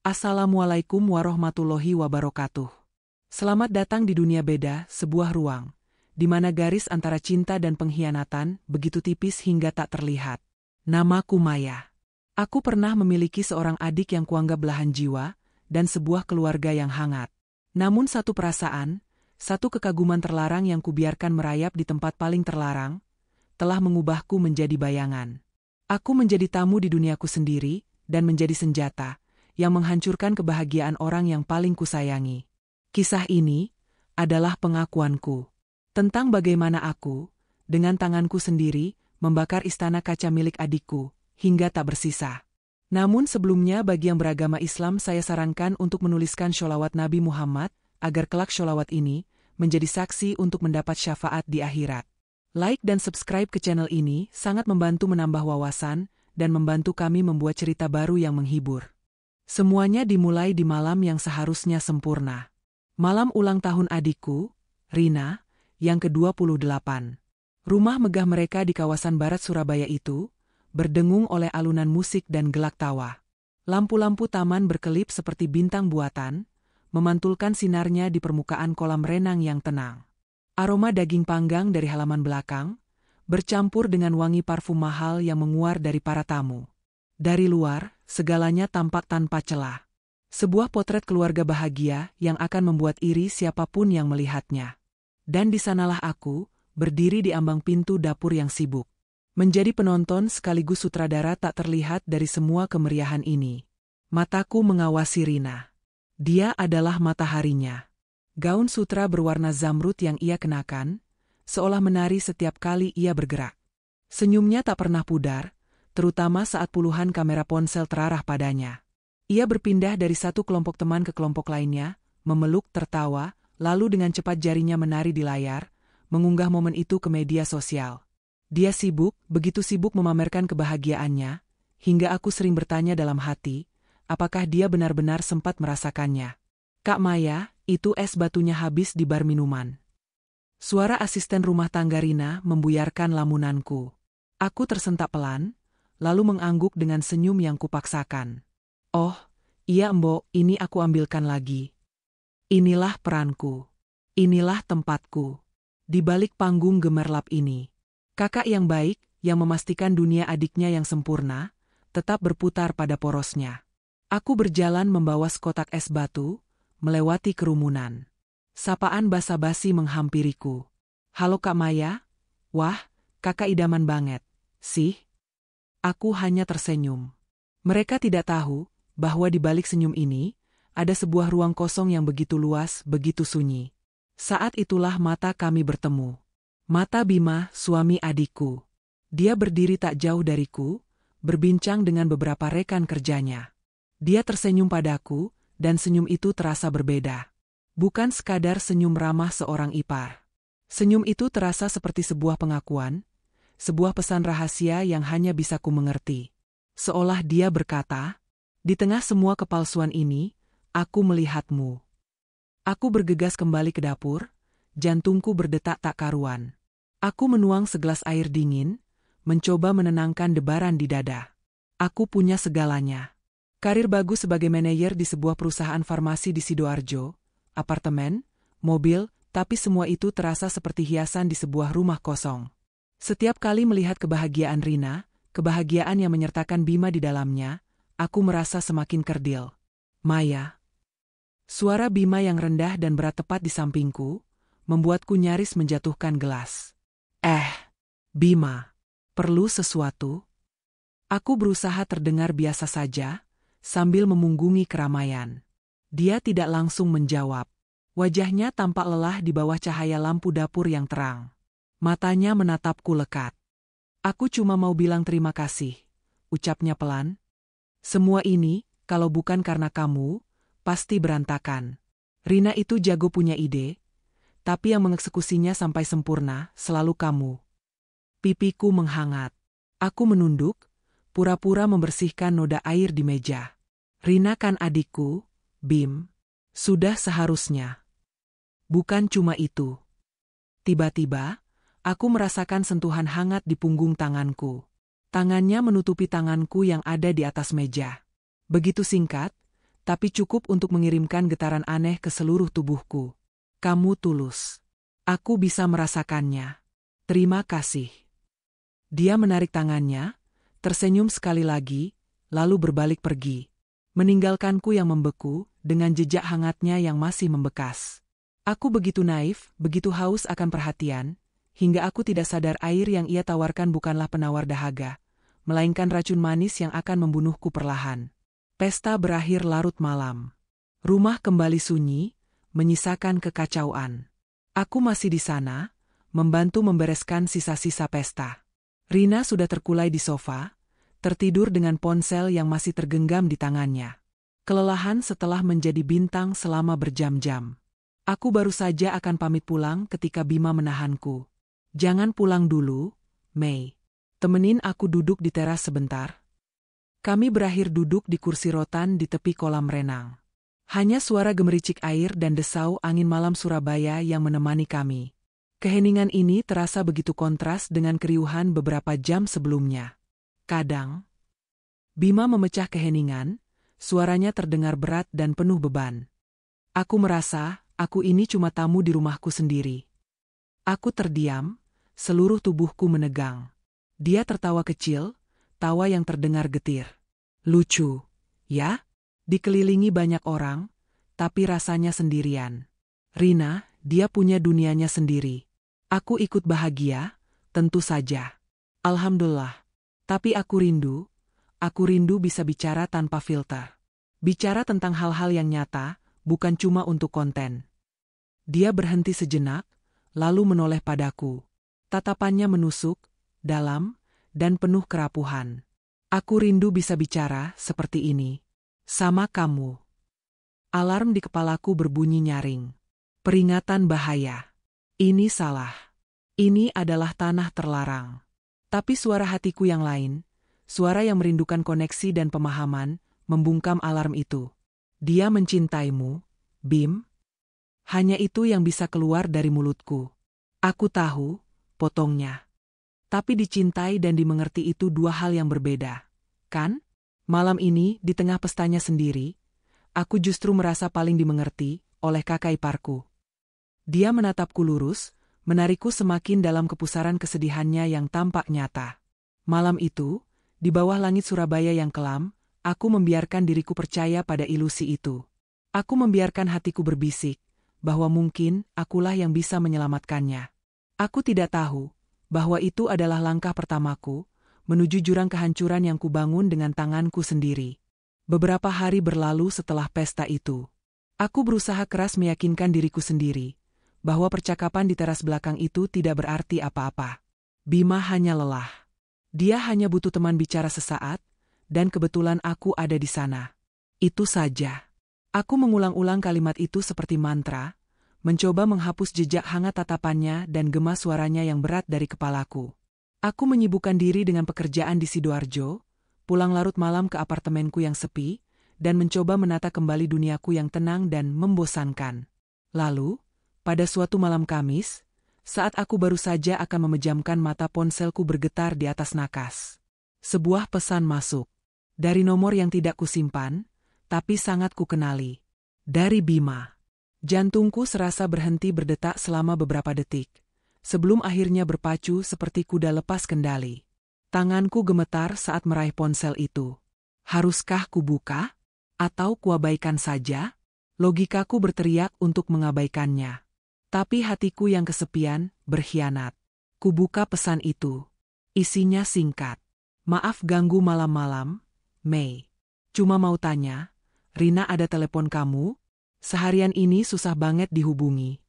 Assalamualaikum warahmatullahi wabarakatuh. Selamat datang di dunia beda, sebuah ruang, di mana garis antara cinta dan pengkhianatan begitu tipis hingga tak terlihat. Namaku Maya. Aku pernah memiliki seorang adik yang kuanggap belahan jiwa, dan sebuah keluarga yang hangat. Namun satu perasaan, satu kekaguman terlarang yang kubiarkan merayap di tempat paling terlarang, telah mengubahku menjadi bayangan. Aku menjadi tamu di duniaku sendiri, dan menjadi senjata yang menghancurkan kebahagiaan orang yang paling kusayangi. Kisah ini adalah pengakuanku tentang bagaimana aku, dengan tanganku sendiri, membakar istana kaca milik adikku, hingga tak bersisa. Namun sebelumnya bagi yang beragama Islam saya sarankan untuk menuliskan sholawat Nabi Muhammad, agar kelak sholawat ini menjadi saksi untuk mendapat syafaat di akhirat. Like dan subscribe ke channel ini sangat membantu menambah wawasan, dan membantu kami membuat cerita baru yang menghibur. Semuanya dimulai di malam yang seharusnya sempurna. Malam ulang tahun adikku, Rina, yang ke-28. Rumah megah mereka di kawasan barat Surabaya itu, berdengung oleh alunan musik dan gelak tawa. Lampu-lampu taman berkelip seperti bintang buatan, memantulkan sinarnya di permukaan kolam renang yang tenang. Aroma daging panggang dari halaman belakang, bercampur dengan wangi parfum mahal yang menguar dari para tamu. Dari luar, segalanya tampak tanpa celah. Sebuah potret keluarga bahagia yang akan membuat iri siapapun yang melihatnya. Dan di sanalah aku, berdiri di ambang pintu dapur yang sibuk. Menjadi penonton sekaligus sutradara tak terlihat dari semua kemeriahan ini. Mataku mengawasi Rina. Dia adalah mataharinya. Gaun sutra berwarna zamrud yang ia kenakan, seolah menari setiap kali ia bergerak. Senyumnya tak pernah pudar, terutama saat puluhan kamera ponsel terarah padanya. Ia berpindah dari satu kelompok teman ke kelompok lainnya, memeluk, tertawa, lalu dengan cepat jarinya menari di layar, mengunggah momen itu ke media sosial. Dia sibuk, begitu sibuk memamerkan kebahagiaannya, hingga aku sering bertanya dalam hati, apakah dia benar-benar sempat merasakannya. Kak Maya, itu es batunya habis di bar minuman. Suara asisten rumah tangga Rina membuyarkan lamunanku. Aku tersentak pelan, lalu mengangguk dengan senyum yang kupaksakan. Oh, iya Mbok, ini aku ambilkan lagi. Inilah peranku. Inilah tempatku. Di balik panggung gemerlap ini. Kakak yang baik, yang memastikan dunia adiknya yang sempurna, tetap berputar pada porosnya. Aku berjalan membawa sekotak es batu, melewati kerumunan. Sapaan basa-basi menghampiriku. Halo Kak Maya? Wah, kakak idaman banget, sih. Aku hanya tersenyum. Mereka tidak tahu bahwa di balik senyum ini, ada sebuah ruang kosong yang begitu luas, begitu sunyi. Saat itulah mata kami bertemu. Mata Bima, suami adikku. Dia berdiri tak jauh dariku, berbincang dengan beberapa rekan kerjanya. Dia tersenyum padaku, dan senyum itu terasa berbeda. Bukan sekadar senyum ramah seorang ipar. Senyum itu terasa seperti sebuah pengakuan, sebuah pesan rahasia yang hanya bisa ku mengerti. Seolah dia berkata, di tengah semua kepalsuan ini, aku melihatmu. Aku bergegas kembali ke dapur, jantungku berdetak tak karuan. Aku menuang segelas air dingin, mencoba menenangkan debaran di dada. Aku punya segalanya. Karir bagus sebagai manajer di sebuah perusahaan farmasi di Sidoarjo, apartemen, mobil, tapi semua itu terasa seperti hiasan di sebuah rumah kosong. Setiap kali melihat kebahagiaan Rina, kebahagiaan yang menyertakan Bima di dalamnya, aku merasa semakin kerdil. Maya. Suara Bima yang rendah dan berat tepat di sampingku, membuatku nyaris menjatuhkan gelas. Bima, perlu sesuatu? Aku berusaha terdengar biasa saja, sambil memunggungi keramaian. Dia tidak langsung menjawab. Wajahnya tampak lelah di bawah cahaya lampu dapur yang terang. Matanya menatapku lekat. Aku cuma mau bilang terima kasih, ucapnya pelan. Semua ini, kalau bukan karena kamu, pasti berantakan. Rina itu jago punya ide, tapi yang mengeksekusinya sampai sempurna selalu kamu. Pipiku menghangat. Aku menunduk, pura-pura membersihkan noda air di meja. Rina kan adikku, Bim. Sudah seharusnya. Bukan cuma itu. Tiba-tiba, aku merasakan sentuhan hangat di punggung tanganku. Tangannya menutupi tanganku yang ada di atas meja. Begitu singkat, tapi cukup untuk mengirimkan getaran aneh ke seluruh tubuhku. Kamu tulus. Aku bisa merasakannya. Terima kasih. Dia menarik tangannya, tersenyum sekali lagi, lalu berbalik pergi. Meninggalkanku yang membeku, dengan jejak hangatnya yang masih membekas. Aku begitu naif, begitu haus akan perhatian, hingga aku tidak sadar air yang ia tawarkan bukanlah penawar dahaga, melainkan racun manis yang akan membunuhku perlahan. Pesta berakhir larut malam. Rumah kembali sunyi, menyisakan kekacauan. Aku masih di sana, membantu membereskan sisa-sisa pesta. Rina sudah terkulai di sofa, tertidur dengan ponsel yang masih tergenggam di tangannya. Kelelahan setelah menjadi bintang selama berjam-jam. Aku baru saja akan pamit pulang ketika Bima menahanku. Jangan pulang dulu, Mei. Temenin aku duduk di teras sebentar. Kami berakhir duduk di kursi rotan di tepi kolam renang. Hanya suara gemericik air dan desau angin malam Surabaya yang menemani kami. Keheningan ini terasa begitu kontras dengan keriuhan beberapa jam sebelumnya. Kadang, Bima memecah keheningan, suaranya terdengar berat dan penuh beban. Aku merasa, aku ini cuma tamu di rumahku sendiri. Aku terdiam, seluruh tubuhku menegang. Dia tertawa kecil, tawa yang terdengar getir. Lucu, ya? Dikelilingi banyak orang, tapi rasanya sendirian. Rina, dia punya dunianya sendiri. Aku ikut bahagia, tentu saja. Alhamdulillah. Tapi aku rindu bisa bicara tanpa filter. Bicara tentang hal-hal yang nyata, bukan cuma untuk konten. Dia berhenti sejenak, lalu menoleh padaku. Tatapannya menusuk, dalam, dan penuh kerapuhan. Aku rindu bisa bicara seperti ini. Sama kamu. Alarm di kepalaku berbunyi nyaring. Peringatan bahaya. Ini salah. Ini adalah tanah terlarang. Tapi suara hatiku yang lain, suara yang merindukan koneksi dan pemahaman, membungkam alarm itu. Dia mencintaimu, Bim. Hanya itu yang bisa keluar dari mulutku. Aku tahu, potongnya. Tapi dicintai dan dimengerti itu dua hal yang berbeda, kan? Malam ini, di tengah pestanya sendiri, aku justru merasa paling dimengerti oleh kakak iparku. Dia menatapku lurus, menarikku semakin dalam kepusaran kesedihannya yang tampak nyata. Malam itu, di bawah langit Surabaya yang kelam, aku membiarkan diriku percaya pada ilusi itu. Aku membiarkan hatiku berbisik, bahwa mungkin akulah yang bisa menyelamatkannya. Aku tidak tahu bahwa itu adalah langkah pertamaku, menuju jurang kehancuran yang kubangun dengan tanganku sendiri. Beberapa hari berlalu setelah pesta itu. Aku berusaha keras meyakinkan diriku sendiri, bahwa percakapan di teras belakang itu tidak berarti apa-apa. Bima hanya lelah. Dia hanya butuh teman bicara sesaat, dan kebetulan aku ada di sana. Itu saja. Aku mengulang-ulang kalimat itu seperti mantra, mencoba menghapus jejak hangat tatapannya dan gema suaranya yang berat dari kepalaku. Aku menyibukkan diri dengan pekerjaan di Sidoarjo, pulang larut malam ke apartemenku yang sepi, dan mencoba menata kembali duniaku yang tenang dan membosankan. Lalu, pada suatu malam Kamis, saat aku baru saja akan memejamkan mata, ponselku bergetar di atas nakas. Sebuah pesan masuk. Dari nomor yang tidak kusimpan, tapi sangat kukenali. Dari Bima. Jantungku serasa berhenti berdetak selama beberapa detik, sebelum akhirnya berpacu seperti kuda lepas kendali. Tanganku gemetar saat meraih ponsel itu. Haruskah kubuka? Atau kuabaikan saja? Logikaku berteriak untuk mengabaikannya. Tapi hatiku yang kesepian berkhianat. Kubuka pesan itu. Isinya singkat. Maaf ganggu malam-malam, Mei. Cuma mau tanya, Rina ada telepon kamu? Seharian ini susah banget dihubungi.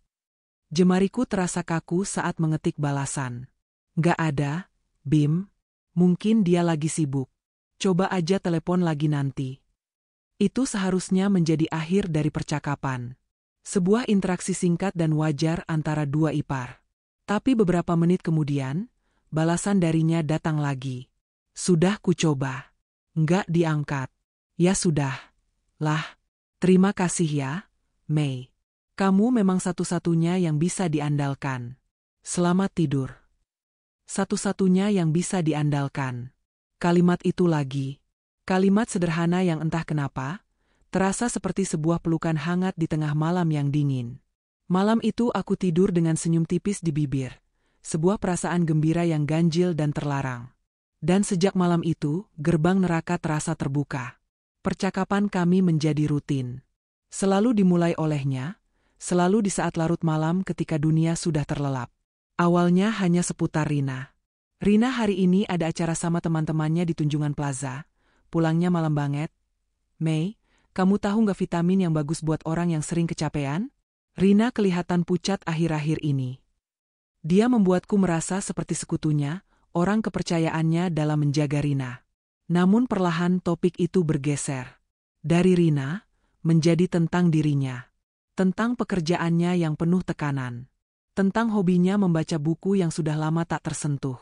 Jemariku terasa kaku saat mengetik balasan. Gak ada, Bim. Mungkin dia lagi sibuk. Coba aja telepon lagi nanti. Itu seharusnya menjadi akhir dari percakapan. Sebuah interaksi singkat dan wajar antara dua ipar. Tapi beberapa menit kemudian, balasan darinya datang lagi. Sudah kucoba. Nggak diangkat. Ya sudah. Lah. Terima kasih ya, Mei. Kamu memang satu-satunya yang bisa diandalkan. Selamat tidur. Satu-satunya yang bisa diandalkan. Kalimat itu lagi. Kalimat sederhana yang entah kenapa Terasa seperti sebuah pelukan hangat di tengah malam yang dingin. Malam itu aku tidur dengan senyum tipis di bibir. Sebuah perasaan gembira yang ganjil dan terlarang. Dan sejak malam itu, gerbang neraka terasa terbuka. Percakapan kami menjadi rutin. Selalu dimulai olehnya, selalu di saat larut malam ketika dunia sudah terlelap. Awalnya hanya seputar Rina. Rina hari ini ada acara sama teman-temannya di Tunjungan Plaza. Pulangnya malam banget. Mei, kamu tahu nggak vitamin yang bagus buat orang yang sering kecapean? Rina kelihatan pucat akhir-akhir ini. Dia membuatku merasa seperti sekutunya, orang kepercayaannya dalam menjaga Rina. Namun perlahan topik itu bergeser. Dari Rina, menjadi tentang dirinya. Tentang pekerjaannya yang penuh tekanan. Tentang hobinya membaca buku yang sudah lama tak tersentuh.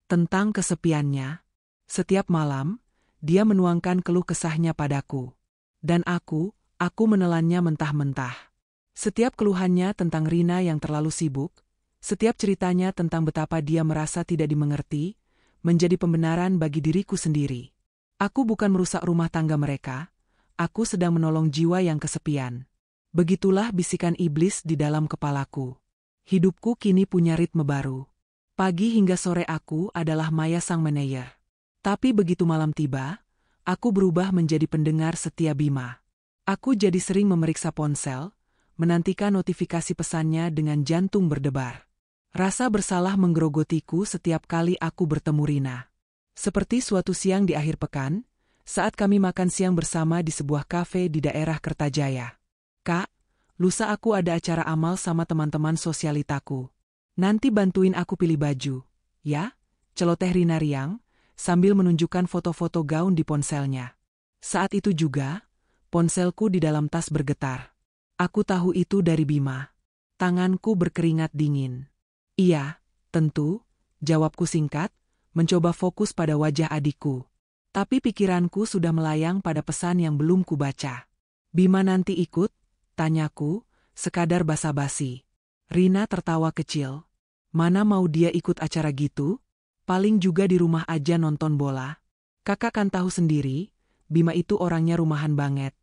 Tentang kesepiannya. Setiap malam, dia menuangkan keluh kesahnya padaku. Dan aku menelannya mentah-mentah. Setiap keluhannya tentang Rina yang terlalu sibuk, setiap ceritanya tentang betapa dia merasa tidak dimengerti, menjadi pembenaran bagi diriku sendiri. Aku bukan merusak rumah tangga mereka, aku sedang menolong jiwa yang kesepian. Begitulah bisikan iblis di dalam kepalaku. Hidupku kini punya ritme baru. Pagi hingga sore aku adalah Maya sang manajer. Tapi begitu malam tiba, aku berubah menjadi pendengar setia Bima. Aku jadi sering memeriksa ponsel, menantikan notifikasi pesannya dengan jantung berdebar. Rasa bersalah menggerogotiku setiap kali aku bertemu Rina. Seperti suatu siang di akhir pekan, saat kami makan siang bersama di sebuah kafe di daerah Kertajaya. Kak, lusa aku ada acara amal sama teman-teman sosialitaku. Nanti bantuin aku pilih baju, ya? Celoteh Rina riang, sambil menunjukkan foto-foto gaun di ponselnya. Saat itu juga, ponselku di dalam tas bergetar. Aku tahu itu dari Bima. Tanganku berkeringat dingin. Iya, tentu, jawabku singkat, mencoba fokus pada wajah adikku. Tapi pikiranku sudah melayang pada pesan yang belum kubaca. Bima nanti ikut? Tanyaku, sekadar basa-basi. Rina tertawa kecil. Mana mau dia ikut acara gitu? Paling juga di rumah aja nonton bola. Kakak kan tahu sendiri, Bima itu orangnya rumahan banget.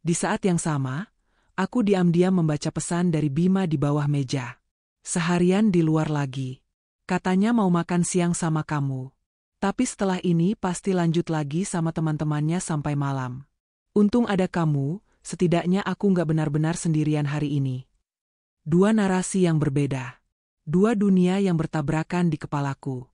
Di saat yang sama, aku diam-diam membaca pesan dari Bima di bawah meja. Seharian di luar lagi. Katanya mau makan siang sama kamu. Tapi setelah ini pasti lanjut lagi sama teman-temannya sampai malam. Untung ada kamu, setidaknya aku nggak benar-benar sendirian hari ini. Dua narasi yang berbeda. Dua dunia yang bertabrakan di kepalaku.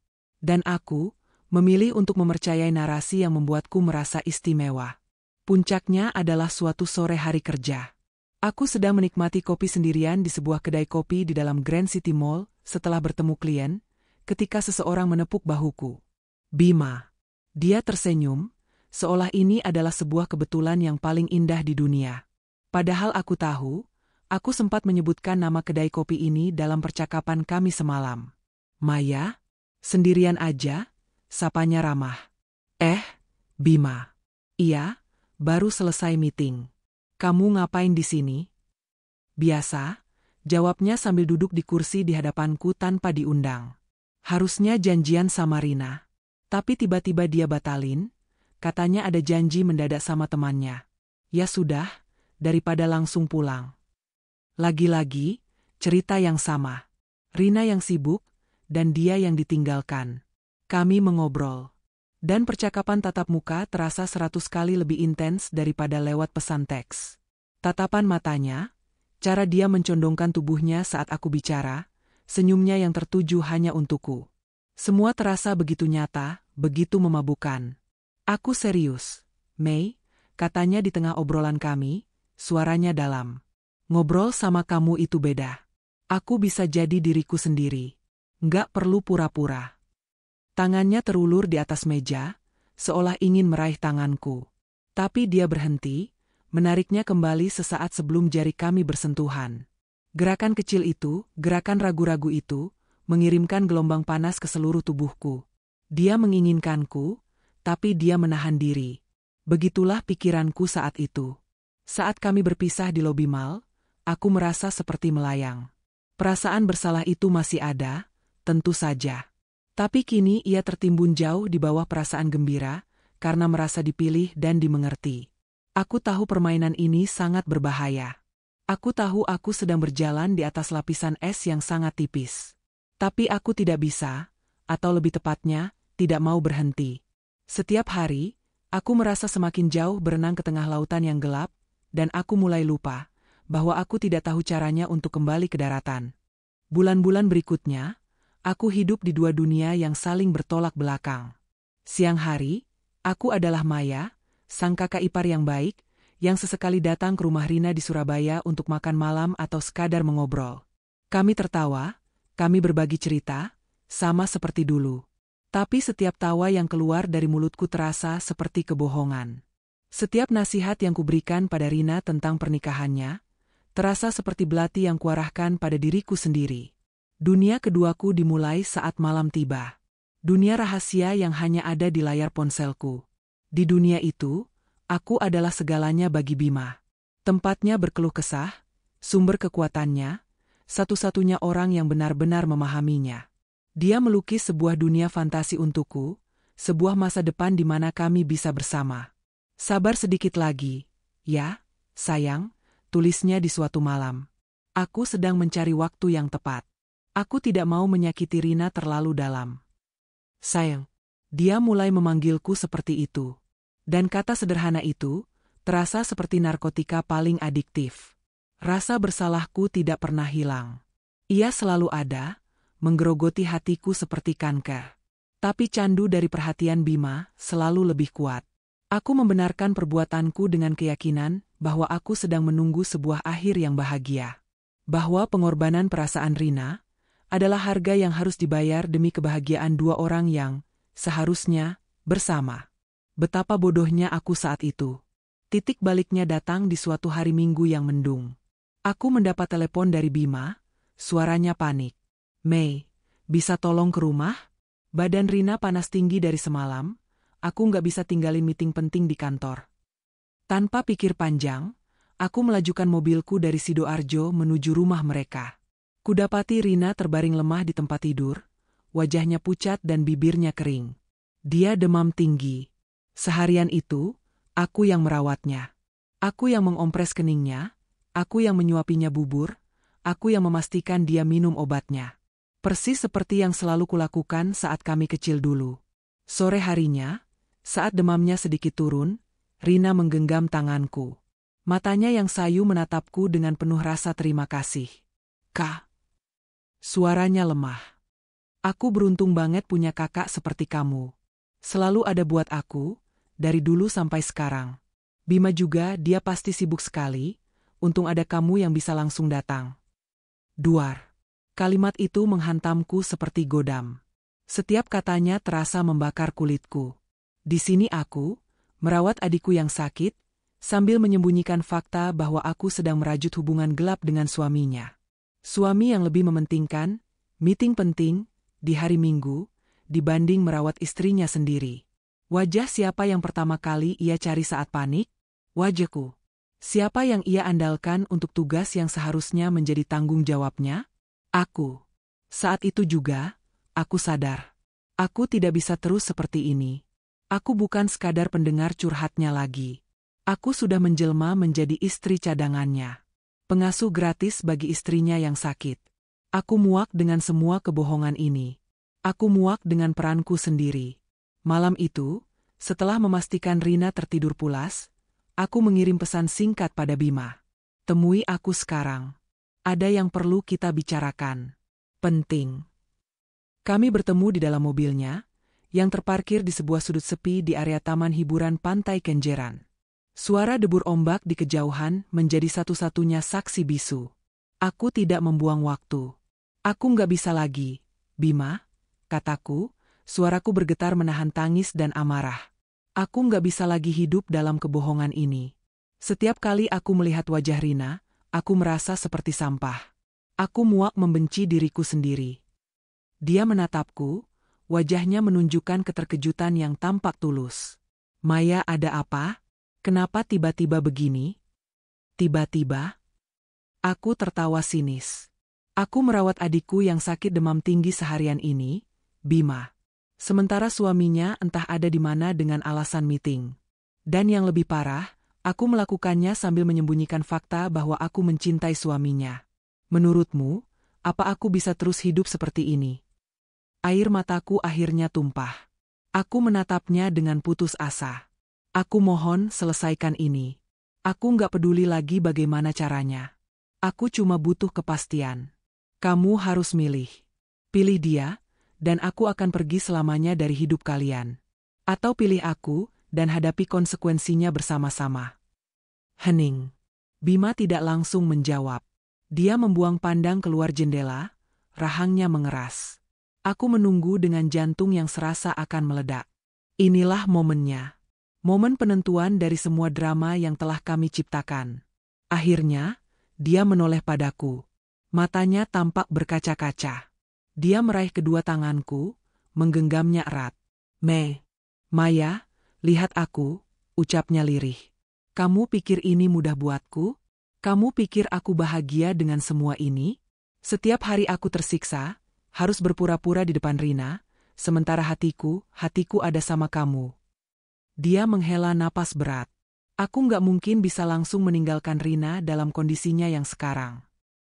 Dan aku memilih untuk mempercayai narasi yang membuatku merasa istimewa. Puncaknya adalah suatu sore hari kerja. Aku sedang menikmati kopi sendirian di sebuah kedai kopi di dalam Grand City Mall setelah bertemu klien, ketika seseorang menepuk bahuku. Bima. Dia tersenyum, seolah ini adalah sebuah kebetulan yang paling indah di dunia. Padahal aku tahu, aku sempat menyebutkan nama kedai kopi ini dalam percakapan kami semalam. Maya? Sendirian aja? Sapanya ramah. Bima. Iya, baru selesai meeting. Kamu ngapain di sini? Biasa, jawabnya sambil duduk di kursi di hadapanku tanpa diundang. Harusnya janjian sama Rina. Tapi tiba-tiba dia batalin, katanya ada janji mendadak sama temannya. Ya sudah, daripada langsung pulang. Lagi-lagi, cerita yang sama. Rina yang sibuk, dan dia yang ditinggalkan. Kami mengobrol. Dan percakapan tatap muka terasa 100 kali lebih intens daripada lewat pesan teks. Tatapan matanya, cara dia mencondongkan tubuhnya saat aku bicara, senyumnya yang tertuju hanya untukku. Semua terasa begitu nyata, begitu memabukkan. Aku serius, Mei, katanya di tengah obrolan kami, suaranya dalam. Ngobrol sama kamu itu beda. Aku bisa jadi diriku sendiri. Nggak perlu pura-pura. Tangannya terulur di atas meja, seolah ingin meraih tanganku. Tapi dia berhenti, menariknya kembali sesaat sebelum jari kami bersentuhan. Gerakan kecil itu, gerakan ragu-ragu itu, mengirimkan gelombang panas ke seluruh tubuhku. Dia menginginkanku, tapi dia menahan diri. Begitulah pikiranku saat itu. Saat kami berpisah di lobi mal, aku merasa seperti melayang. Perasaan bersalah itu masih ada, tentu saja. Tapi kini ia tertimbun jauh di bawah perasaan gembira, karena merasa dipilih dan dimengerti. Aku tahu permainan ini sangat berbahaya. Aku tahu aku sedang berjalan di atas lapisan es yang sangat tipis. Tapi aku tidak bisa, atau lebih tepatnya, tidak mau berhenti. Setiap hari, aku merasa semakin jauh berenang ke tengah lautan yang gelap, dan aku mulai lupa bahwa aku tidak tahu caranya untuk kembali ke daratan. Bulan-bulan berikutnya, aku hidup di dua dunia yang saling bertolak belakang. Siang hari, aku adalah Maya, sang kakak ipar yang baik, yang sesekali datang ke rumah Rina di Surabaya untuk makan malam atau sekadar mengobrol. Kami tertawa, kami berbagi cerita, sama seperti dulu. Tapi setiap tawa yang keluar dari mulutku terasa seperti kebohongan. Setiap nasihat yang kuberikan pada Rina tentang pernikahannya, terasa seperti belati yang kuarahkan pada diriku sendiri. Dunia keduaku dimulai saat malam tiba. Dunia rahasia yang hanya ada di layar ponselku. Di dunia itu, aku adalah segalanya bagi Bima. Tempatnya berkeluh kesah, sumber kekuatannya, satu-satunya orang yang benar-benar memahaminya. Dia melukis sebuah dunia fantasi untukku, sebuah masa depan di mana kami bisa bersama. Sabar sedikit lagi, ya, sayang, tulisnya di suatu malam. Aku sedang mencari waktu yang tepat. Aku tidak mau menyakiti Rina terlalu dalam. Sayang, dia mulai memanggilku seperti itu. Dan kata sederhana itu, terasa seperti narkotika paling adiktif. Rasa bersalahku tidak pernah hilang. Ia selalu ada, menggerogoti hatiku seperti kanker. Tapi candu dari perhatian Bima selalu lebih kuat. Aku membenarkan perbuatanku dengan keyakinan bahwa aku sedang menunggu sebuah akhir yang bahagia. Bahwa pengorbanan perasaan Rina adalah harga yang harus dibayar demi kebahagiaan dua orang yang seharusnya bersama. Betapa bodohnya aku saat itu. Titik baliknya datang di suatu hari Minggu yang mendung. Aku mendapat telepon dari Bima, suaranya panik. Mei, bisa tolong ke rumah? Badan Rina panas tinggi dari semalam, aku nggak bisa tinggalin meeting penting di kantor. Tanpa pikir panjang, aku melajukan mobilku dari Sidoarjo menuju rumah mereka. Kudapati Rina terbaring lemah di tempat tidur, wajahnya pucat dan bibirnya kering. Dia demam tinggi. Seharian itu, aku yang merawatnya. Aku yang mengompres keningnya, aku yang menyuapinya bubur, aku yang memastikan dia minum obatnya. Persis seperti yang selalu kulakukan saat kami kecil dulu. Sore harinya, saat demamnya sedikit turun, Rina menggenggam tanganku. Matanya yang sayu menatapku dengan penuh rasa terima kasih. Kak. Suaranya lemah. Aku beruntung banget punya kakak seperti kamu. Selalu ada buat aku, dari dulu sampai sekarang. Bima juga, dia pasti sibuk sekali, untung ada kamu yang bisa langsung datang. Duar. Kalimat itu menghantamku seperti godam. Setiap katanya terasa membakar kulitku. Di sini aku, merawat adikku yang sakit, sambil menyembunyikan fakta bahwa aku sedang merajut hubungan gelap dengan suaminya. Suami yang lebih mementingkan meeting penting di hari Minggu dibanding merawat istrinya sendiri. Wajah siapa yang pertama kali ia cari saat panik? Wajahku. Siapa yang ia andalkan untuk tugas yang seharusnya menjadi tanggung jawabnya? Aku. Saat itu juga, aku sadar. Aku tidak bisa terus seperti ini. Aku bukan sekadar pendengar curhatnya lagi. Aku sudah menjelma menjadi istri cadangannya. Pengasuh gratis bagi istrinya yang sakit. Aku muak dengan semua kebohongan ini. Aku muak dengan peranku sendiri. Malam itu, setelah memastikan Rina tertidur pulas, aku mengirim pesan singkat pada Bima. Temui aku sekarang. Ada yang perlu kita bicarakan. Penting. Kami bertemu di dalam mobilnya, yang terparkir di sebuah sudut sepi di area taman hiburan Pantai Kenjeran. Suara debur ombak di kejauhan menjadi satu-satunya saksi bisu. Aku tidak membuang waktu. Aku nggak bisa lagi, Bima, kataku, suaraku bergetar menahan tangis dan amarah. Aku nggak bisa lagi hidup dalam kebohongan ini. Setiap kali aku melihat wajah Rina, aku merasa seperti sampah. Aku muak membenci diriku sendiri. Dia menatapku, wajahnya menunjukkan keterkejutan yang tampak tulus. Maya, ada apa? Kenapa tiba-tiba begini? Tiba-tiba? Aku tertawa sinis. Aku merawat adikku yang sakit demam tinggi seharian ini, Bima. Sementara suaminya entah ada di mana dengan alasan meeting. Dan yang lebih parah, Aku melakukannya sambil menyembunyikan fakta bahwa aku mencintai suaminya. Menurutmu, apa aku bisa terus hidup seperti ini? Air mataku akhirnya tumpah. Aku menatapnya dengan putus asa. Aku mohon selesaikan ini. Aku nggak peduli lagi bagaimana caranya. Aku cuma butuh kepastian. Kamu harus milih. Pilih dia, dan aku akan pergi selamanya dari hidup kalian. Atau pilih aku, dan hadapi konsekuensinya bersama-sama. Hening. Bima tidak langsung menjawab. Dia membuang pandang keluar jendela, rahangnya mengeras. Aku menunggu dengan jantung yang serasa akan meledak. Inilah momennya. Momen penentuan dari semua drama yang telah kami ciptakan. Akhirnya, dia menoleh padaku. Matanya tampak berkaca-kaca. Dia meraih kedua tanganku, menggenggamnya erat. Maya, lihat aku, ucapnya lirih. Kamu pikir ini mudah buatku? Kamu pikir aku bahagia dengan semua ini? Setiap hari aku tersiksa, harus berpura-pura di depan Rina, sementara hatiku ada sama kamu. Dia menghela napas berat. Aku nggak mungkin bisa langsung meninggalkan Rina dalam kondisinya yang sekarang.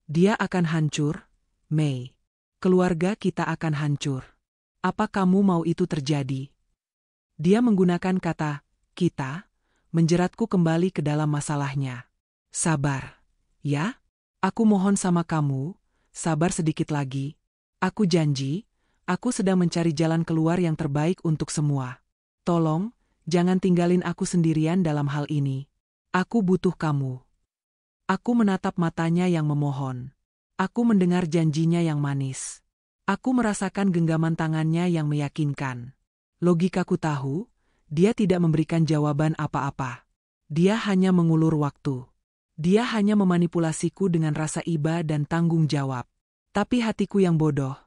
Dia akan hancur, Mei. Keluarga kita akan hancur. Apa kamu mau itu terjadi? Dia menggunakan kata, kita, menjeratku kembali ke dalam masalahnya. Sabar, ya? Aku mohon sama kamu, sabar sedikit lagi. Aku janji, aku sedang mencari jalan keluar yang terbaik untuk semua. Tolong, jangan tinggalin aku sendirian dalam hal ini. Aku butuh kamu. Aku menatap matanya yang memohon. Aku mendengar janjinya yang manis. Aku merasakan genggaman tangannya yang meyakinkan. Logikaku tahu, dia tidak memberikan jawaban apa-apa. Dia hanya mengulur waktu. Dia hanya memanipulasiku dengan rasa iba dan tanggung jawab. Tapi hatiku yang bodoh,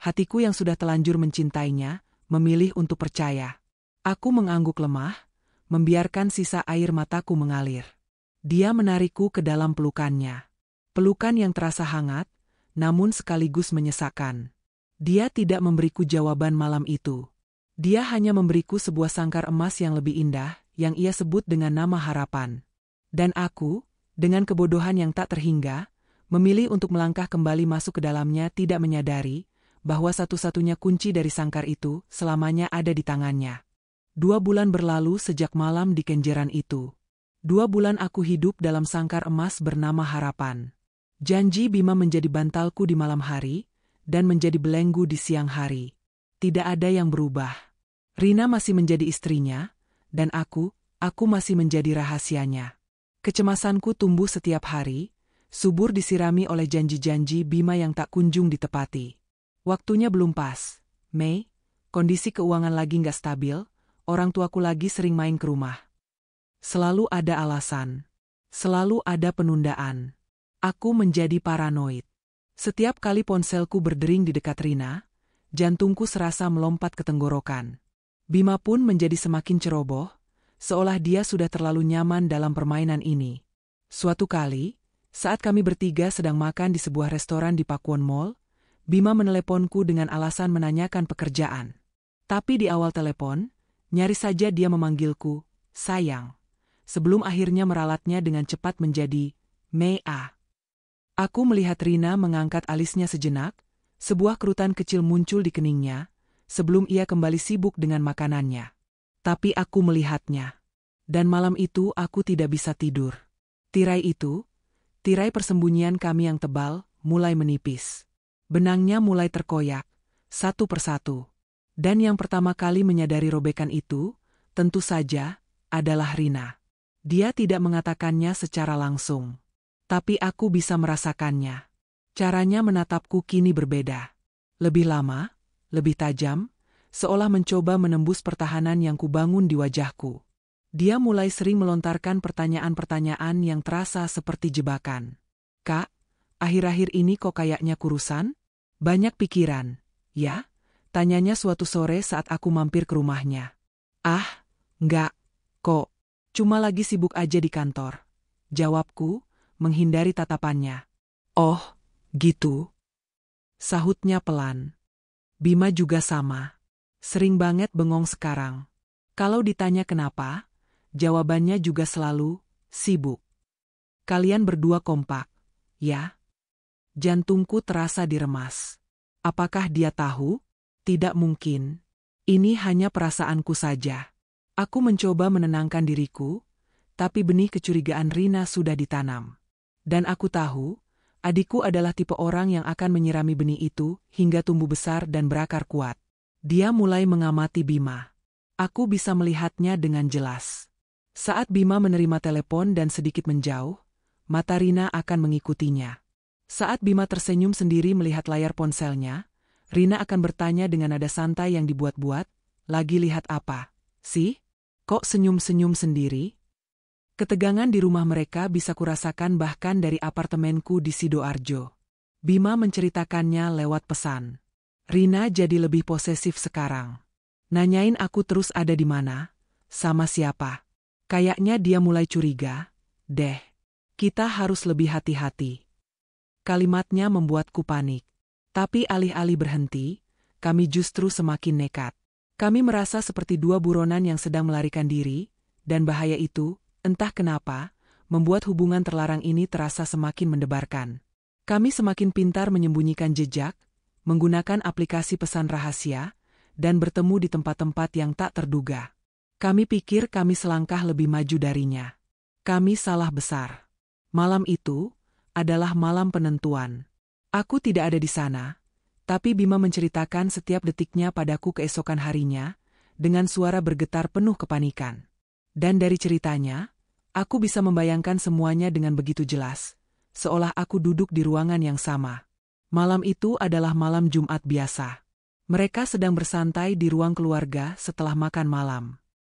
hatiku yang sudah telanjur mencintainya, memilih untuk percaya. Aku mengangguk lemah, membiarkan sisa air mataku mengalir. Dia menarikku ke dalam pelukannya. Pelukan yang terasa hangat, namun sekaligus menyesakkan. Dia tidak memberiku jawaban malam itu. Dia hanya memberiku sebuah sangkar emas yang lebih indah, yang ia sebut dengan nama harapan. Dan aku, dengan kebodohan yang tak terhingga, memilih untuk melangkah kembali masuk ke dalamnya tidak menyadari bahwa satu-satunya kunci dari sangkar itu selamanya ada di tangannya. 2 bulan berlalu sejak malam di kenjeran itu. 2 bulan aku hidup dalam sangkar emas bernama harapan. Janji Bima menjadi bantalku di malam hari, dan menjadi belenggu di siang hari. Tidak ada yang berubah. Rina masih menjadi istrinya, dan aku masih menjadi rahasianya. Kecemasanku tumbuh setiap hari, subur disirami oleh janji-janji Bima yang tak kunjung ditepati. Waktunya belum pas, Mei, kondisi keuangan lagi nggak stabil, orang tuaku lagi sering main ke rumah. Selalu ada alasan. Selalu ada penundaan. Aku menjadi paranoid. Setiap kali ponselku berdering di dekat Rina, jantungku serasa melompat ke tenggorokan. Bima pun menjadi semakin ceroboh, seolah dia sudah terlalu nyaman dalam permainan ini. Suatu kali, saat kami bertiga sedang makan di sebuah restoran di Pakuwon Mall, Bima meneleponku dengan alasan menanyakan pekerjaan. Tapi di awal telepon, nyaris saja dia memanggilku, sayang. Sebelum akhirnya meralatnya dengan cepat menjadi, Mea. Aku melihat Rina mengangkat alisnya sejenak, sebuah kerutan kecil muncul di keningnya, sebelum ia kembali sibuk dengan makanannya. Tapi aku melihatnya. Dan malam itu aku tidak bisa tidur. Tirai persembunyian kami yang tebal, mulai menipis. Benangnya mulai terkoyak, satu persatu. Dan yang pertama kali menyadari robekan itu, tentu saja, adalah Rina. Dia tidak mengatakannya secara langsung. Tapi aku bisa merasakannya. Caranya menatapku kini berbeda. Lebih lama, lebih tajam, seolah mencoba menembus pertahanan yang kubangun di wajahku. Dia mulai sering melontarkan pertanyaan-pertanyaan yang terasa seperti jebakan. Kak, akhir-akhir ini kok kayaknya kurusan? Banyak pikiran, ya? Tanyanya suatu sore saat aku mampir ke rumahnya. Ah, enggak, kok. Cuma lagi sibuk aja di kantor. Jawabku, menghindari tatapannya. Oh, gitu. Sahutnya pelan. Bima juga sama. Sering banget bengong sekarang. Kalau ditanya kenapa, jawabannya juga selalu, Sibuk. Kalian berdua kompak, ya? Jantungku terasa diremas. Apakah dia tahu? Tidak mungkin. Ini hanya perasaanku saja. Aku mencoba menenangkan diriku, tapi benih kecurigaan Rina sudah ditanam. Dan aku tahu, adikku adalah tipe orang yang akan menyirami benih itu hingga tumbuh besar dan berakar kuat. Dia mulai mengamati Bima. Aku bisa melihatnya dengan jelas. Saat Bima menerima telepon dan sedikit menjauh, mata Rina akan mengikutinya. Saat Bima tersenyum sendiri melihat layar ponselnya, Rina akan bertanya dengan nada santai yang dibuat-buat, "Lagi lihat apa, sih? Kok senyum-senyum sendiri?" Ketegangan di rumah mereka bisa kurasakan bahkan dari apartemenku di Sidoarjo. Bima menceritakannya lewat pesan. Rina jadi lebih posesif sekarang. Nanyain aku terus ada di mana, sama siapa. Kayaknya dia mulai curiga, deh. Kita harus lebih hati-hati. Kalimatnya membuatku panik. Tapi alih-alih berhenti, kami justru semakin nekat. Kami merasa seperti dua buronan yang sedang melarikan diri, dan bahaya itu, entah kenapa, membuat hubungan terlarang ini terasa semakin mendebarkan. Kami semakin pintar menyembunyikan jejak, menggunakan aplikasi pesan rahasia, dan bertemu di tempat-tempat yang tak terduga. Kami pikir kami selangkah lebih maju darinya. Kami salah besar. Malam itu adalah malam penentuan. Aku tidak ada di sana, tapi Bima menceritakan setiap detiknya padaku keesokan harinya, dengan suara bergetar penuh kepanikan. Dan dari ceritanya, aku bisa membayangkan semuanya dengan begitu jelas, seolah aku duduk di ruangan yang sama. Malam itu adalah malam Jumat biasa. Mereka sedang bersantai di ruang keluarga setelah makan malam.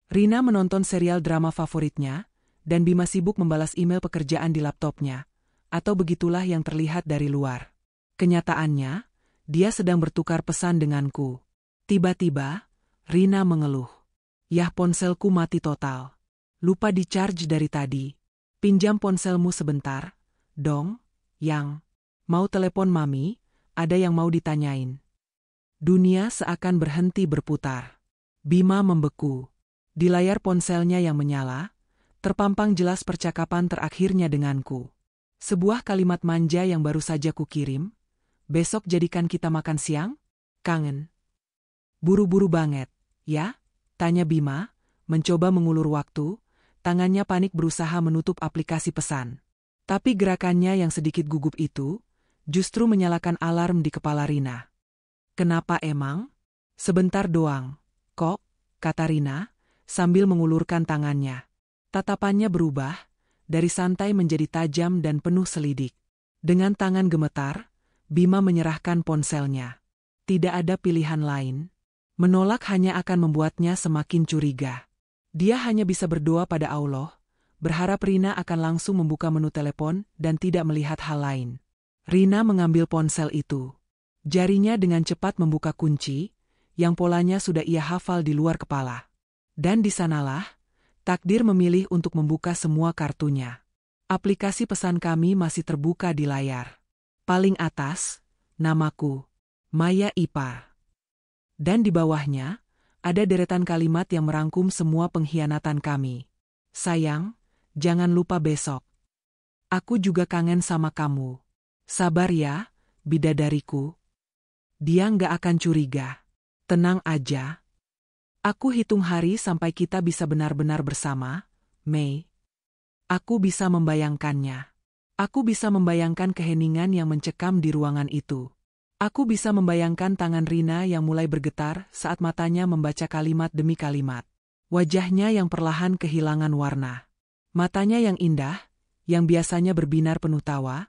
Rina menonton serial drama favoritnya, dan Bima sibuk membalas email pekerjaan di laptopnya, atau begitulah yang terlihat dari luar. Kenyataannya, dia sedang bertukar pesan denganku. Tiba-tiba, Rina mengeluh. "Yah, ponselku mati total. Lupa di-charge dari tadi. Pinjam ponselmu sebentar, dong, Yang. Mau telepon Mami, ada yang mau ditanyain." Dunia seakan berhenti berputar. Bima membeku. Di layar ponselnya yang menyala, terpampang jelas percakapan terakhirnya denganku. Sebuah kalimat manja yang baru saja kukirim. "Besok jadikan kita makan siang? Kangen." "Buru-buru banget, ya?" tanya Bima, mencoba mengulur waktu, tangannya panik berusaha menutup aplikasi pesan. Tapi gerakannya yang sedikit gugup itu, justru menyalakan alarm di kepala Rina. "Kenapa emang?" "Sebentar doang, kok," kata Rina, sambil mengulurkan tangannya. Tatapannya berubah, dari santai menjadi tajam dan penuh selidik. Dengan tangan gemetar, Bima menyerahkan ponselnya. Tidak ada pilihan lain. Menolak hanya akan membuatnya semakin curiga. Dia hanya bisa berdoa pada Allah, berharap Rina akan langsung membuka menu telepon dan tidak melihat hal lain. Rina mengambil ponsel itu. Jarinya dengan cepat membuka kunci, yang polanya sudah ia hafal di luar kepala. Dan di sanalah, takdir memilih untuk membuka semua kartunya. Aplikasi pesan kami masih terbuka di layar. Paling atas, namaku, Maya Ipar. Dan di bawahnya, ada deretan kalimat yang merangkum semua pengkhianatan kami. "Sayang, jangan lupa besok. Aku juga kangen sama kamu. Sabar ya, bidadariku." Dia nggak akan curiga. Tenang aja. Aku hitung hari sampai kita bisa benar-benar bersama, Mei. Aku bisa membayangkannya. Aku bisa membayangkan keheningan yang mencekam di ruangan itu. Aku bisa membayangkan tangan Rina yang mulai bergetar saat matanya membaca kalimat demi kalimat. Wajahnya yang perlahan kehilangan warna. Matanya yang indah, yang biasanya berbinar penuh tawa,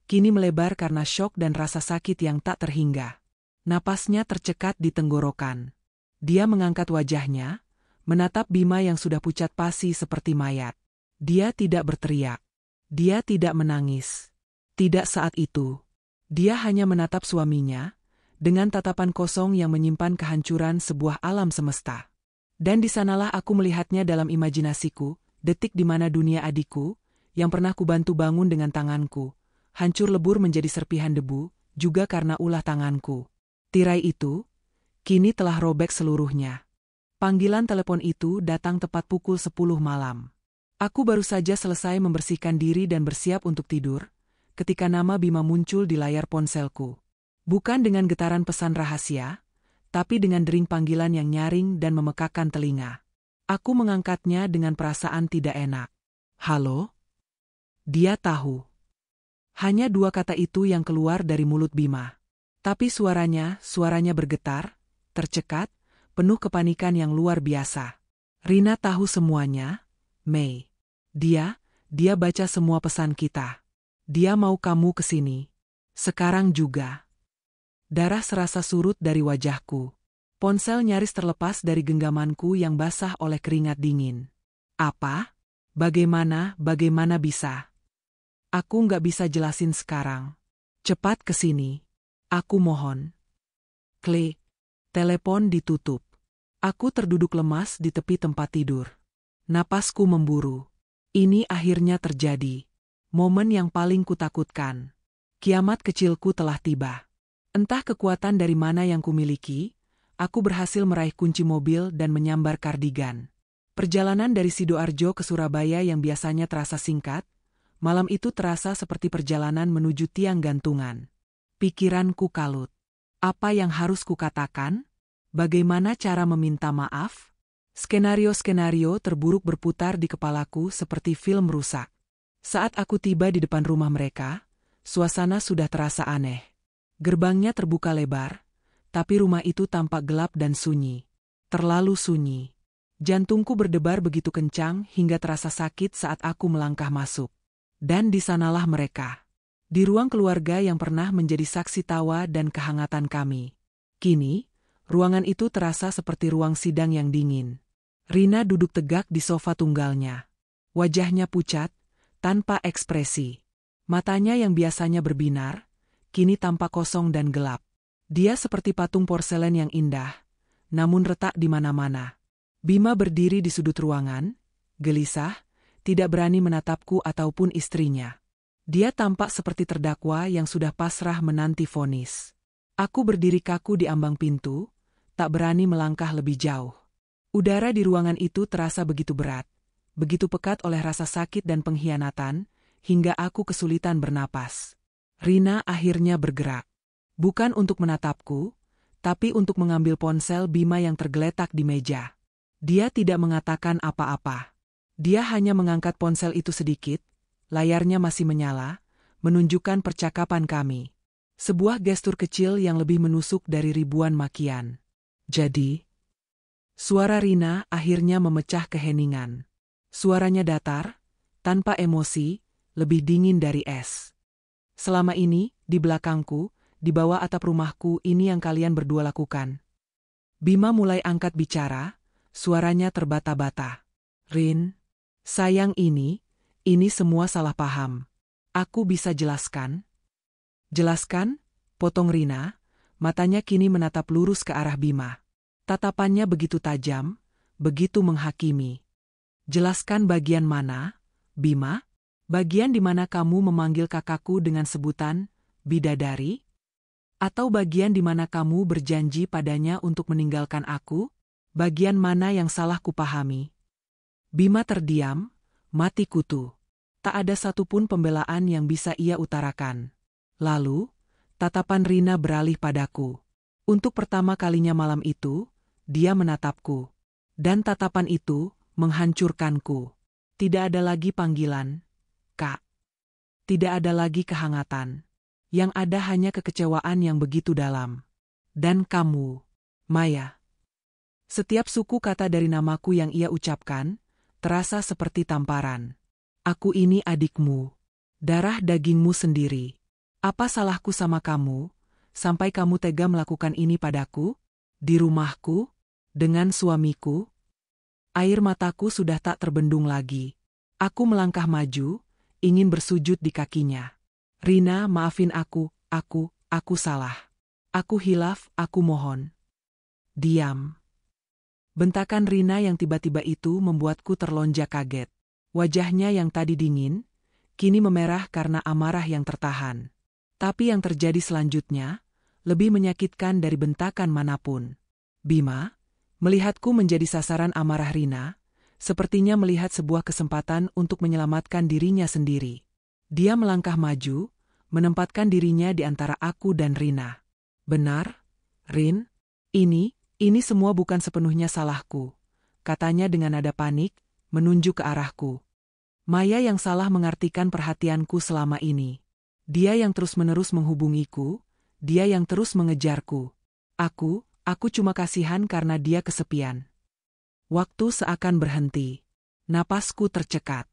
kini melebar karena syok dan rasa sakit yang tak terhingga. Napasnya tercekat di tenggorokan. Dia mengangkat wajahnya, menatap Bima yang sudah pucat pasi seperti mayat. Dia tidak berteriak. Dia tidak menangis. Tidak saat itu. Dia hanya menatap suaminya, dengan tatapan kosong yang menyimpan kehancuran sebuah alam semesta. Dan di sanalah aku melihatnya dalam imajinasiku, detik di mana dunia adikku, yang pernah kubantu bangun dengan tanganku, hancur lebur menjadi serpihan debu, juga karena ulah tanganku. Tirai itu, kini telah robek seluruhnya. Panggilan telepon itu datang tepat pukul 10 malam. Aku baru saja selesai membersihkan diri dan bersiap untuk tidur, ketika nama Bima muncul di layar ponselku. Bukan dengan getaran pesan rahasia, tapi dengan dering panggilan yang nyaring dan memekakkan telinga. Aku mengangkatnya dengan perasaan tidak enak. "Halo?" Dia tahu. Hanya dua kata itu yang keluar dari mulut Bima. Tapi suaranya bergetar, tercekat, penuh kepanikan yang luar biasa. "Rina tahu semuanya, Mei. Dia baca semua pesan kita. Dia mau kamu kesini. Sekarang juga." Darah serasa surut dari wajahku. Ponsel nyaris terlepas dari genggamanku yang basah oleh keringat dingin. "Apa? Bagaimana bisa? Aku nggak bisa jelasin sekarang. Cepat kesini. Aku mohon." Klik. Telepon ditutup. Aku terduduk lemas di tepi tempat tidur. Napasku memburu. Ini akhirnya terjadi. Momen yang paling kutakutkan. Kiamat kecilku telah tiba. Entah kekuatan dari mana yang kumiliki, aku berhasil meraih kunci mobil dan menyambar kardigan. Perjalanan dari Sidoarjo ke Surabaya yang biasanya terasa singkat, malam itu terasa seperti perjalanan menuju tiang gantungan. Pikiranku kalut. Apa yang harus kukatakan? Bagaimana cara meminta maaf? Skenario-skenario terburuk berputar di kepalaku seperti film rusak. Saat aku tiba di depan rumah mereka, suasana sudah terasa aneh. Gerbangnya terbuka lebar, tapi rumah itu tampak gelap dan sunyi. Terlalu sunyi. Jantungku berdebar begitu kencang hingga terasa sakit saat aku melangkah masuk. Dan di sanalah mereka. Di ruang keluarga yang pernah menjadi saksi tawa dan kehangatan kami. Kini, ruangan itu terasa seperti ruang sidang yang dingin. Rina duduk tegak di sofa tunggalnya. Wajahnya pucat, tanpa ekspresi. Matanya yang biasanya berbinar, kini tampak kosong dan gelap. Dia seperti patung porselen yang indah, namun retak di mana-mana. Bima berdiri di sudut ruangan, gelisah, tidak berani menatapku ataupun istrinya. Dia tampak seperti terdakwa yang sudah pasrah menanti vonis. Aku berdiri kaku di ambang pintu, tak berani melangkah lebih jauh. Udara di ruangan itu terasa begitu berat, begitu pekat oleh rasa sakit dan pengkhianatan, hingga aku kesulitan bernapas. Rina akhirnya bergerak. Bukan untuk menatapku, tapi untuk mengambil ponsel Bima yang tergeletak di meja. Dia tidak mengatakan apa-apa. Dia hanya mengangkat ponsel itu sedikit, layarnya masih menyala, menunjukkan percakapan kami. Sebuah gestur kecil yang lebih menusuk dari ribuan makian. "Jadi?" Suara Rina akhirnya memecah keheningan. Suaranya datar, tanpa emosi, lebih dingin dari es. "Selama ini, di belakangku, di bawah atap rumahku, ini yang kalian berdua lakukan." Bima mulai angkat bicara, suaranya terbata-bata. "Rin, sayang, ini semua salah paham. Aku bisa jelaskan?" "Jelaskan?" potong Rina, matanya kini menatap lurus ke arah Bima. Tatapannya begitu tajam, begitu menghakimi. "Jelaskan bagian mana, Bima? Bagian di mana kamu memanggil kakakku dengan sebutan bidadari? Atau bagian di mana kamu berjanji padanya untuk meninggalkan aku? Bagian mana yang salah kupahami?" Bima terdiam, mati kutu. Tak ada satupun pembelaan yang bisa ia utarakan. Lalu, tatapan Rina beralih padaku. Untuk pertama kalinya malam itu, dia menatapku. Dan tatapan itu menghancurkanku. Tidak ada lagi panggilan Kak. Tidak ada lagi kehangatan. Yang ada hanya kekecewaan yang begitu dalam. "Dan kamu, Maya." Setiap suku kata dari namaku yang ia ucapkan, terasa seperti tamparan. "Aku ini adikmu. Darah dagingmu sendiri. Apa salahku sama kamu, sampai kamu tega melakukan ini padaku? Di rumahku? Dengan suamiku?" Air mataku sudah tak terbendung lagi. Aku melangkah maju, ingin bersujud di kakinya. "Rina, maafin aku salah. Aku hilaf, aku mohon." "Diam." Bentakan Rina yang tiba-tiba itu membuatku terlonjak kaget. Wajahnya yang tadi dingin, kini memerah karena amarah yang tertahan. Tapi yang terjadi selanjutnya, lebih menyakitkan dari bentakan manapun. Bima, melihatku menjadi sasaran amarah Rina, sepertinya melihat sebuah kesempatan untuk menyelamatkan dirinya sendiri. Dia melangkah maju, menempatkan dirinya di antara aku dan Rina. "Benar, Rin? Ini semua bukan sepenuhnya salahku," katanya dengan nada panik, menunjuk ke arahku. Maya yang salah mengartikan perhatianku selama ini. Dia yang terus-menerus menghubungiku, dia yang terus mengejarku. Aku cuma kasihan karena dia kesepian. Waktu seakan berhenti. Napasku tercekat.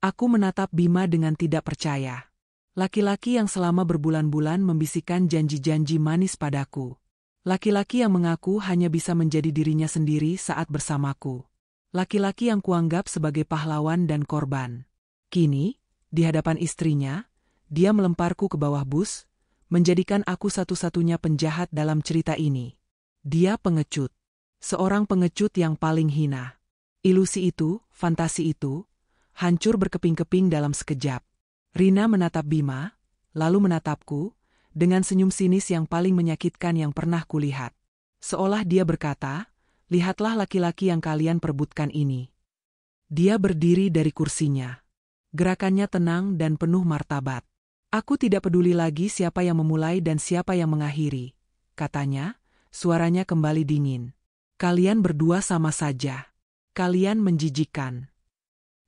Aku menatap Bima dengan tidak percaya. Laki-laki yang selama berbulan-bulan membisikkan janji-janji manis padaku. Laki-laki yang mengaku hanya bisa menjadi dirinya sendiri saat bersamaku. Laki-laki yang kuanggap sebagai pahlawan dan korban. Kini, di hadapan istrinya, dia melemparku ke bawah bus, menjadikan aku satu-satunya penjahat dalam cerita ini. Dia pengecut. Seorang pengecut yang paling hina. Ilusi itu, fantasi itu, hancur berkeping-keping dalam sekejap. Rina menatap Bima, lalu menatapku, dengan senyum sinis yang paling menyakitkan yang pernah kulihat. Seolah dia berkata, "Lihatlah laki-laki yang kalian perebutkan ini." Dia berdiri dari kursinya. Gerakannya tenang dan penuh martabat. "Aku tidak peduli lagi siapa yang memulai dan siapa yang mengakhiri," katanya, suaranya kembali dingin. "Kalian berdua sama saja. Kalian menjijikkan."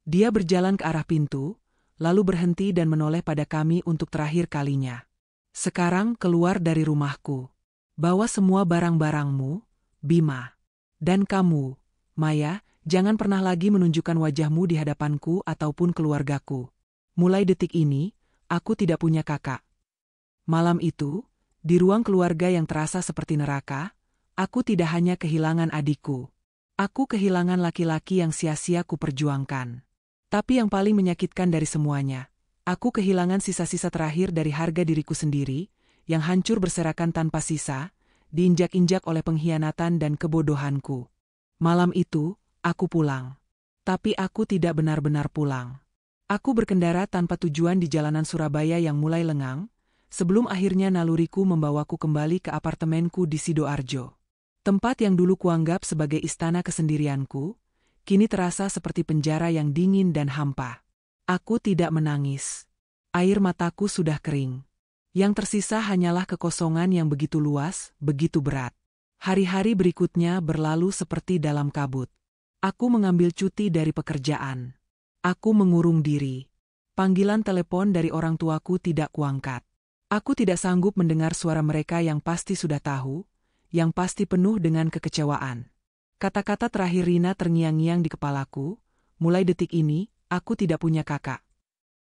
Dia berjalan ke arah pintu, lalu berhenti dan menoleh pada kami untuk terakhir kalinya. "Sekarang keluar dari rumahku. Bawa semua barang-barangmu, Bima. Dan kamu, Maya, jangan pernah lagi menunjukkan wajahmu di hadapanku ataupun keluargaku. Mulai detik ini, aku tidak punya kakak." Malam itu, di ruang keluarga yang terasa seperti neraka, aku tidak hanya kehilangan adikku. Aku kehilangan laki-laki yang sia-sia kuperjuangkan. Tapi yang paling menyakitkan dari semuanya, aku kehilangan sisa-sisa terakhir dari harga diriku sendiri, yang hancur berserakan tanpa sisa, diinjak-injak oleh pengkhianatan dan kebodohanku. Malam itu, aku pulang. Tapi aku tidak benar-benar pulang. Aku berkendara tanpa tujuan di jalanan Surabaya yang mulai lengang, sebelum akhirnya naluriku membawaku kembali ke apartemenku di Sidoarjo. Tempat yang dulu kuanggap sebagai istana kesendirianku, kini terasa seperti penjara yang dingin dan hampa. Aku tidak menangis. Air mataku sudah kering. Yang tersisa hanyalah kekosongan yang begitu luas, begitu berat. Hari-hari berikutnya berlalu seperti dalam kabut. Aku mengambil cuti dari pekerjaan. Aku mengurung diri. Panggilan telepon dari orang tuaku tidak kuangkat. Aku tidak sanggup mendengar suara mereka yang pasti sudah tahu, yang pasti penuh dengan kekecewaan. Kata-kata terakhir Rina terngiang-ngiang di kepalaku, "Mulai detik ini, aku tidak punya kakak."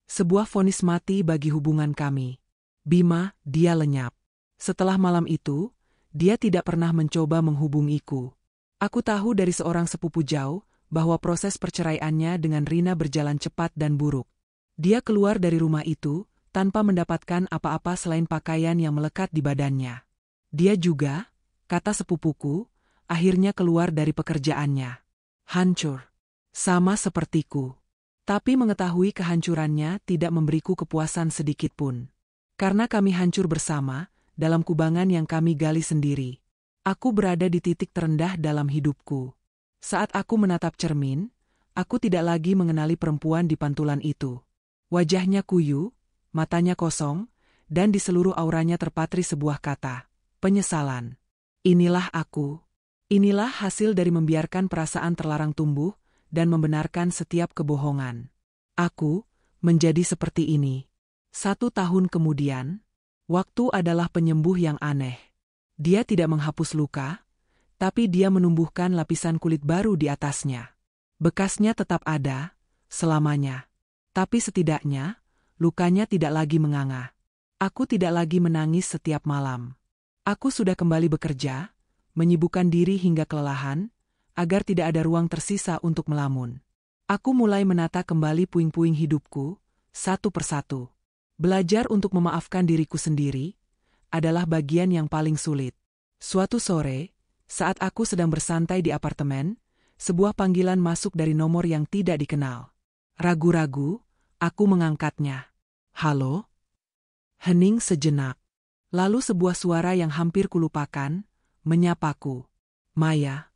Sebuah vonis mati bagi hubungan kami. Bima, dia lenyap. Setelah malam itu, dia tidak pernah mencoba menghubungiku. Aku tahu dari seorang sepupu jauh, bahwa proses perceraiannya dengan Rina berjalan cepat dan buruk. Dia keluar dari rumah itu, tanpa mendapatkan apa-apa selain pakaian yang melekat di badannya. Dia juga, kata sepupuku, akhirnya keluar dari pekerjaannya. Hancur. Sama sepertiku. Tapi mengetahui kehancurannya tidak memberiku kepuasan sedikitpun. Karena kami hancur bersama, dalam kubangan yang kami gali sendiri. Aku berada di titik terendah dalam hidupku. Saat aku menatap cermin, aku tidak lagi mengenali perempuan di pantulan itu. Wajahnya kuyu, matanya kosong, dan di seluruh auranya terpatri sebuah kata, penyesalan. Inilah aku. Inilah hasil dari membiarkan perasaan terlarang tumbuh dan membenarkan setiap kebohongan. Aku menjadi seperti ini. 1 tahun kemudian, waktu adalah penyembuh yang aneh. Dia tidak menghapus luka, tapi dia menumbuhkan lapisan kulit baru di atasnya. Bekasnya tetap ada, selamanya. Tapi setidaknya, lukanya tidak lagi menganga. Aku tidak lagi menangis setiap malam. Aku sudah kembali bekerja, menyibukkan diri hingga kelelahan, agar tidak ada ruang tersisa untuk melamun. Aku mulai menata kembali puing-puing hidupku, satu persatu. Belajar untuk memaafkan diriku sendiri adalah bagian yang paling sulit. Suatu sore, saat aku sedang bersantai di apartemen, sebuah panggilan masuk dari nomor yang tidak dikenal. Ragu-ragu, aku mengangkatnya. "Halo?" Hening sejenak. Lalu sebuah suara yang hampir kulupakan, menyapaku. "Maya."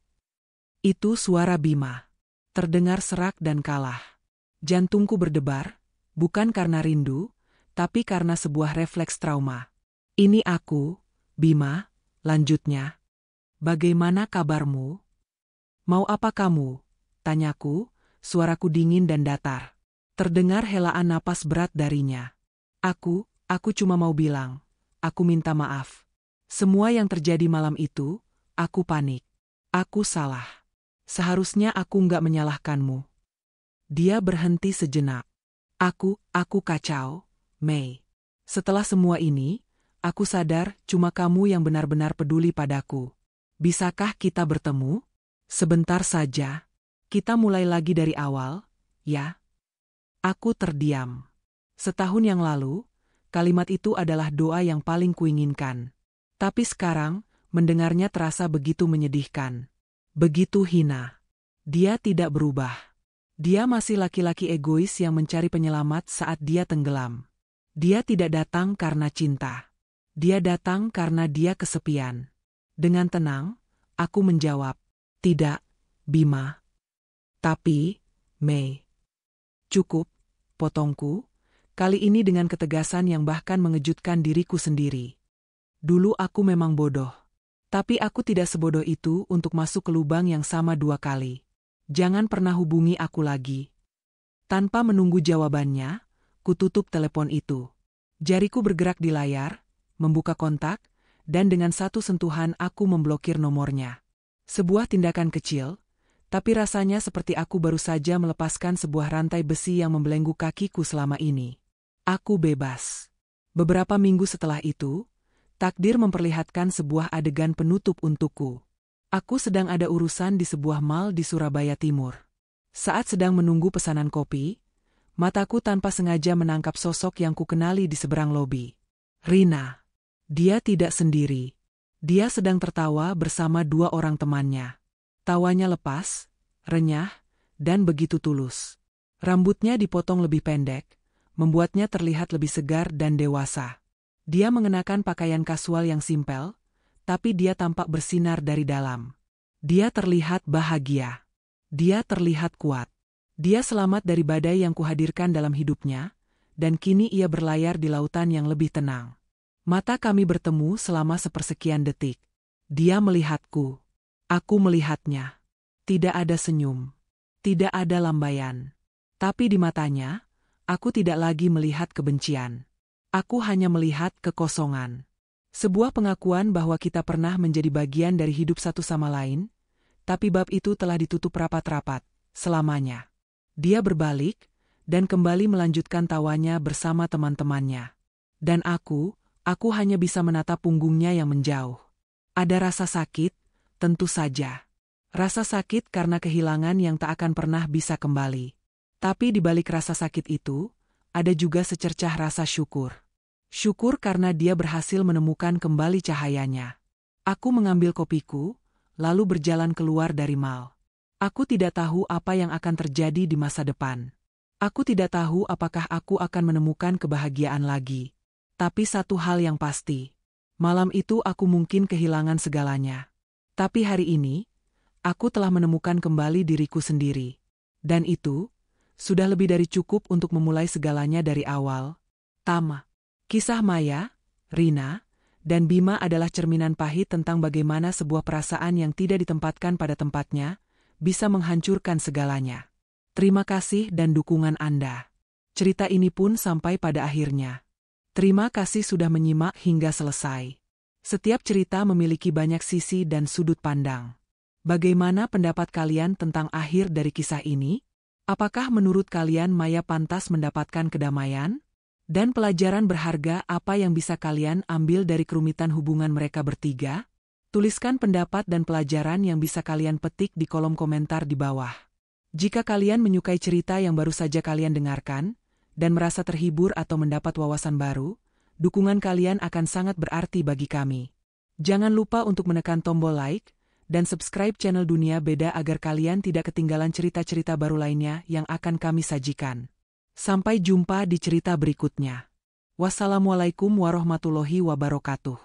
Itu suara Bima. Terdengar serak dan kalah. Jantungku berdebar, bukan karena rindu, tapi karena sebuah refleks trauma. Ini aku, Bima, lanjutnya. Bagaimana kabarmu? Mau apa kamu? Tanyaku, suaraku dingin dan datar. Terdengar helaan napas berat darinya. Aku cuma mau bilang, aku minta maaf. Semua yang terjadi malam itu, aku panik. Aku salah. Seharusnya aku nggak menyalahkanmu. Dia berhenti sejenak. Aku kacau, Mei. Setelah semua ini, aku sadar cuma kamu yang benar-benar peduli padaku. Bisakah kita bertemu? Sebentar saja. Kita mulai lagi dari awal, ya? Aku terdiam. Setahun yang lalu, kalimat itu adalah doa yang paling kuinginkan. Tapi sekarang, mendengarnya terasa begitu menyedihkan. Begitu hina. Dia tidak berubah. Dia masih laki-laki egois yang mencari penyelamat saat dia tenggelam. Dia tidak datang karena cinta. Dia datang karena dia kesepian. Dengan tenang, aku menjawab, "Tidak, Bima." "Tapi, Mei." "Cukup," potongku, kali ini dengan ketegasan yang bahkan mengejutkan diriku sendiri. Dulu aku memang bodoh. Tapi aku tidak sebodoh itu untuk masuk ke lubang yang sama 2 kali. Jangan pernah hubungi aku lagi. Tanpa menunggu jawabannya, kututup telepon itu. Jariku bergerak di layar, membuka kontak, dan dengan satu sentuhan aku memblokir nomornya. Sebuah tindakan kecil, tapi rasanya seperti aku baru saja melepaskan sebuah rantai besi yang membelenggu kakiku selama ini. Aku bebas. Beberapa minggu setelah itu, takdir memperlihatkan sebuah adegan penutup untukku. Aku sedang ada urusan di sebuah mal di Surabaya Timur. Saat sedang menunggu pesanan kopi, mataku tanpa sengaja menangkap sosok yang kukenali di seberang lobi. Rina. Dia tidak sendiri. Dia sedang tertawa bersama 2 orang temannya. Tawanya lepas, renyah, dan begitu tulus. Rambutnya dipotong lebih pendek, membuatnya terlihat lebih segar dan dewasa. Dia mengenakan pakaian kasual yang simpel, tapi dia tampak bersinar dari dalam. Dia terlihat bahagia. Dia terlihat kuat. Dia selamat dari badai yang kuhadirkan dalam hidupnya, dan kini ia berlayar di lautan yang lebih tenang. Mata kami bertemu selama sepersekian detik. Dia melihatku. Aku melihatnya. Tidak ada senyum. Tidak ada lambaian. Tapi di matanya, aku tidak lagi melihat kebencian. Aku hanya melihat kekosongan. Sebuah pengakuan bahwa kita pernah menjadi bagian dari hidup satu sama lain, tapi bab itu telah ditutup rapat-rapat, selamanya. Dia berbalik, dan kembali melanjutkan tawanya bersama teman-temannya. Dan aku hanya bisa menatap punggungnya yang menjauh. Ada rasa sakit, tentu saja. Rasa sakit karena kehilangan yang tak akan pernah bisa kembali. Tapi di balik rasa sakit itu, ada juga secercah rasa syukur. Syukur karena dia berhasil menemukan kembali cahayanya. Aku mengambil kopiku, lalu berjalan keluar dari mal. Aku tidak tahu apa yang akan terjadi di masa depan. Aku tidak tahu apakah aku akan menemukan kebahagiaan lagi. Tapi satu hal yang pasti, malam itu aku mungkin kehilangan segalanya. Tapi hari ini, aku telah menemukan kembali diriku sendiri. Dan itu, sudah lebih dari cukup untuk memulai segalanya dari awal. Tama. Kisah Maya, Rina, dan Bima adalah cerminan pahit tentang bagaimana sebuah perasaan yang tidak ditempatkan pada tempatnya, bisa menghancurkan segalanya. Terima kasih dan dukungan Anda. Cerita ini pun sampai pada akhirnya. Terima kasih sudah menyimak hingga selesai. Setiap cerita memiliki banyak sisi dan sudut pandang. Bagaimana pendapat kalian tentang akhir dari kisah ini? Apakah menurut kalian Maya pantas mendapatkan kedamaian? Dan pelajaran berharga apa yang bisa kalian ambil dari kerumitan hubungan mereka bertiga? Tuliskan pendapat dan pelajaran yang bisa kalian petik di kolom komentar di bawah. Jika kalian menyukai cerita yang baru saja kalian dengarkan, dan merasa terhibur atau mendapat wawasan baru, dukungan kalian akan sangat berarti bagi kami. Jangan lupa untuk menekan tombol like, dan subscribe channel Dunia Beda agar kalian tidak ketinggalan cerita-cerita baru lainnya yang akan kami sajikan. Sampai jumpa di cerita berikutnya. Wassalamualaikum warahmatullahi wabarakatuh.